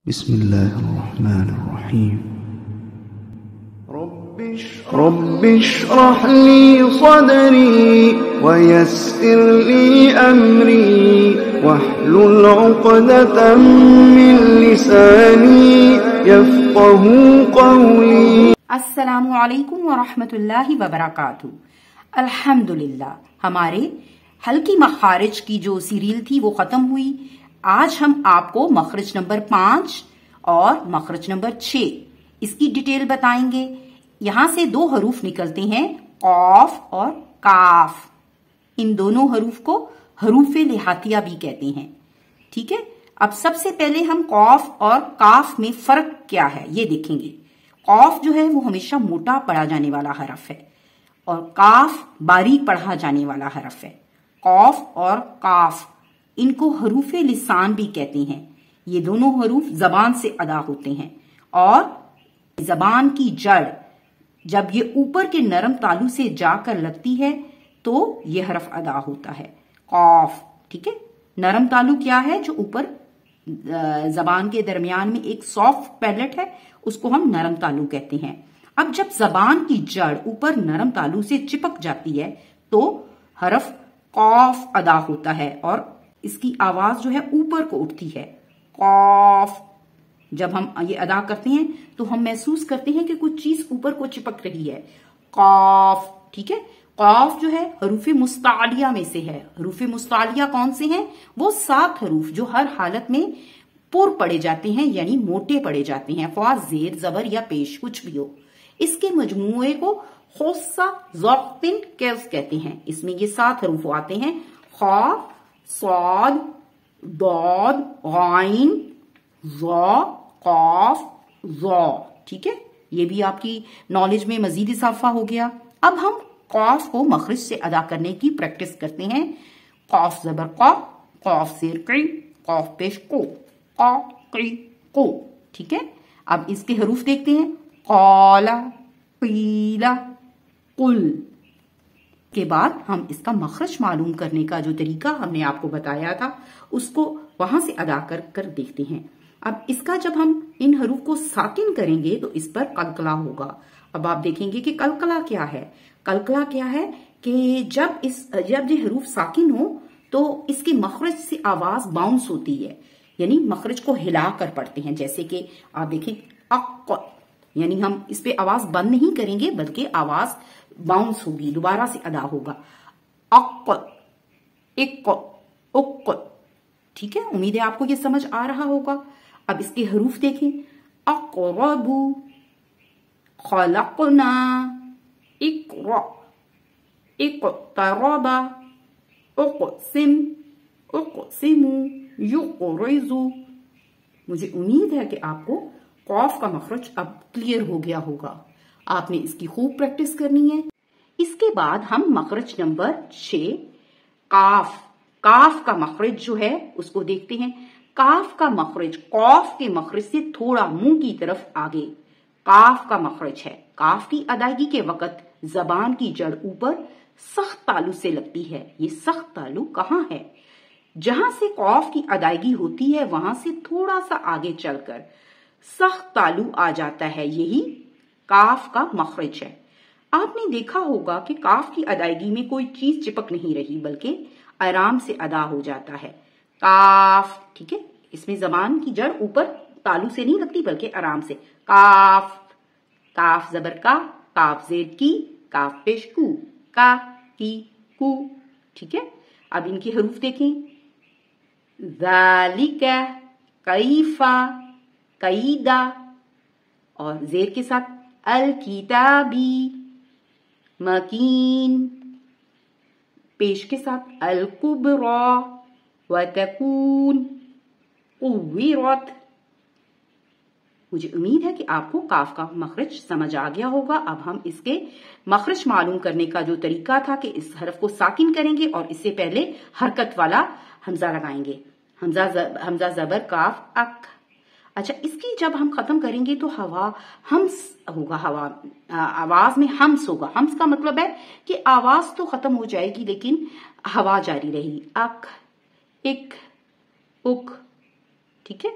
بسم الله الرحمن الرحيم رب اشرح لي صدري ويسر لي أمري واحلل عقدة من لساني يفقه قولي. السلام علیکم ورحمۃ اللہ وبرکاتہ. الحمدللہ ہمارے ہلکی مخارج کی جو سیریل تھی وہ ختم ہوئی. آج ہم آپ کو مخرج نمبر 5 اور مخرج نمبر 6 اس کی ڈیٹیل بتائیں گے. یہاں سے دو حروف نکلتے ہیں، قاف اور کاف. ان دونوں حروف کو حروف لہاتیہ بھی کہتے ہیں. ٹھیک ہے، اب سب سے پہلے ہم قاف اور کاف میں فرق کیا ہے یہ دیکھیں گے. قاف جو ہے وہ ہمیشہ موٹا پڑھا جانے والا حرف ہے اور کاف باریک پڑھا جانے والا حرف ہے. قاف اور کاف ان کو حروف لسان بھی کہتے ہیں. یہ دونوں حروف زبان سے ادا ہوتے ہیں اور زبان کی جڑ جب یہ اوپر کے نرم تالو سے جا کر لگتی ہے تو یہ حرف ادا ہوتا ہے قاف. ٹھیک ہے، نرم تالو کیا ہے؟ جو اوپر زبان کے درمیان میں ایک سافٹ پیلٹ ہے، اس کو ہم نرم تالو کہتے ہیں. اب جب زبان کی جڑ اوپر نرم تالو سے چپک جاتی ہے تو حرف قاف ادا ہوتا ہے اور اس کی آواز جو ہے اوپر کو اٹھتی ہے. قاف جب ہم یہ ادا کرتے ہیں تو ہم محسوس کرتے ہیں کہ کچھ چیز اوپر کو چپک رہی ہے. قاف. ٹھیک ہے، قاف جو ہے حروف مستعلیہ میں سے ہے. حروف مستعلیہ کون سے ہیں؟ وہ 7 حروف جو ہر حالت میں پر پڑے جاتے ہیں، یعنی موٹے پڑے جاتے ہیں، خواہ زیر زبر یا پیش کچھ بھی ہو. اس کے مجموعے کو خوصہ ضغطن کیف کہتے ہیں. اس میں یہ 7 حروف آتے ہیں: خا، صاد، ضاد، غائن، ظا، قاف، ظا. ٹھیک ہے، یہ بھی آپ کی نالج میں مزید اضافہ ہو گیا. اب ہم قاف کو مخرج سے ادا کرنے کی پریکٹس کرتے ہیں. قاف زبر قا، قاف زیر قی، قاف پیش کو، قا قی کو. ٹھیک ہے، اب اس کے حروف دیکھتے ہیں. قالا، قیلا، قل. کے بعد ہم اس کا مخرج معلوم کرنے کا جو طریقہ ہم نے آپ کو بتایا تھا اس کو وہاں سے ادا کر دیکھتے ہیں. اب اس کا جب ہم ان حروف کو ساکن کریں گے تو اس پر قلقلہ ہوگا. اب آپ دیکھیں گے کہ قلقلہ کیا ہے. قلقلہ کیا ہے کہ جب یہ حروف ساکن ہو تو اس کے مخرج سے آواز باؤنس ہوتی ہے، یعنی مخرج کو ہلا کر پڑھتے ہیں. جیسے کہ آپ دیکھیں اق، یعنی ہم اس پہ آواز بند نہیں کریں گے بلکہ آواز باؤنس ہوگی، دوبارہ سے ادا ہوگا. اق، اق، اق. ٹھیک ہے، امید ہے آپ کو یہ سمجھ آ رہا ہوگا. اب اس کے حروف دیکھیں. اقرب، خلقنا، اقرا، اقترب، اقسم، اقسم، یقرز. مجھے امید ہے کہ آپ کو قاف کا مخرج اب کلیئر ہو گیا ہوگا. آپ نے اس کی خوب پریکٹس کرنی ہے. اس کے بعد ہم مخرج نمبر 6 کاف. کاف کا مخرج جو ہے اس کو دیکھتے ہیں. کاف کا مخرج قاف کے مخرج سے تھوڑا منہ کی طرف آگے کاف کا مخرج ہے. کاف کی ادائیگی کے وقت زبان کی جڑ اوپر سخت تالو سے لگتی ہے. یہ سخت تالو کہاں ہے؟ جہاں سے قاف کی ادائیگی ہوتی ہے وہاں سے تھوڑا سا آگے چل کر سخت تالو آ جاتا ہے. یہی کاف کا مخرج ہے. آپ نے دیکھا ہوگا کہ کاف کی ادائیگی میں کوئی چیز چپک نہیں رہی بلکہ آرام سے ادا ہو جاتا ہے. کاف. ٹھیک ہے، اس میں زبان کی جڑ اوپر تالو سے نہیں لگتی بلکہ آرام سے. کاف. کاف زبر کا، کاف زیر کی، کاف پیش کو، کا کی کو. ٹھیک ہے، اب ان کے حروف دیکھیں. ذالک، کیفا، قیدا، اور زیر کے ساتھ الکتابی، مکین، پیش کے ساتھ الکبرى، وتکون، قورت. مجھے امید ہے کہ آپ کو کاف کا مخرج سمجھ آ گیا ہوگا. اب ہم اس کے مخرج معلوم کرنے کا جو طریقہ تھا کہ اس حرف کو ساکن کریں گے اور اس سے پہلے حرکت والا حمزہ لگائیں گے. حمزہ زبر کاف اک. اچھا، اس کی جب ہم ختم کریں گے تو ہوا ہمس ہوگا. ہوا آواز میں ہمس ہوگا. ہمس کا مطلب ہے کہ آواز تو ختم ہو جائے گی لیکن ہوا جاری رہی. اک، اک، اک. ٹھیک ہے،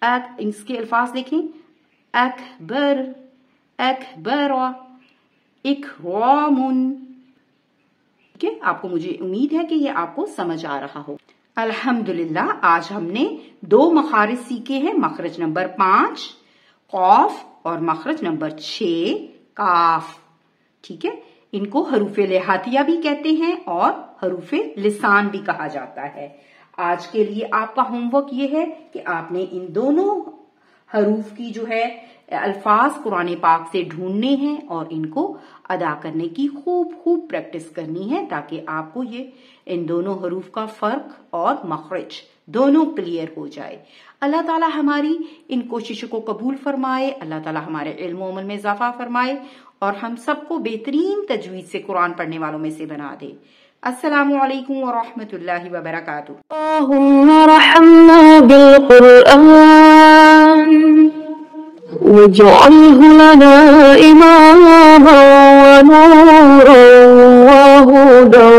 اس کے الفاظ دیکھیں، اکبر، اکبر، اکرام. ٹھیک ہے، آپ کو مجھے امید ہے کہ یہ آپ کو سمجھ آ رہا ہو. الحمدللہ آج ہم نے 2 مخارج سیکھے ہیں، مخرج نمبر 5 قاف اور مخرج نمبر 6 کاف. ٹھیک ہے، ان کو حروف لہاتیہ بھی کہتے ہیں اور حروف لسان بھی کہا جاتا ہے. آج کے لیے آپ کا ہوم ورک یہ ہے کہ آپ نے ان دونوں حروف کی جو ہے الفاظ قرآن پاک سے ڈھونڈنے ہیں اور ان کو ادا کرنے کی خوب خوب پریکٹس کرنی ہے تاکہ آپ کو یہ ان دونوں حروف کا فرق اور مخرج دونوں کلیئر ہو جائے. اللہ تعالی ہماری ان کوششوں کو قبول فرمائے، اللہ تعالی ہمارے علم و عمل میں اضافہ فرمائے اور ہم سب کو بہترین تجوید سے قرآن پڑھنے والوں میں سے بنا دے. السلام علیکم ورحمۃ اللہ وبرکاتہ. اللهم رحمنا بالقرآن واجعله لنا إماما ونورا وهدى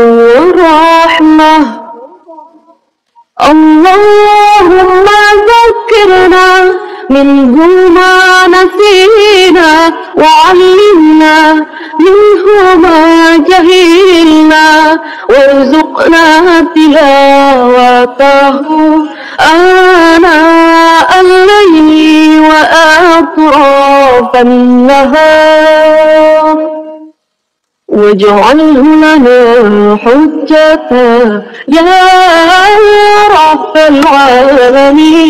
ورحمة. اللهم ذكرنا منه ما نسينا وعلمنا منه ما جهلنا وارزقنا تلاوته آناء الليل وأطراف النهار واجعله لنا حجة يا رب العالمين.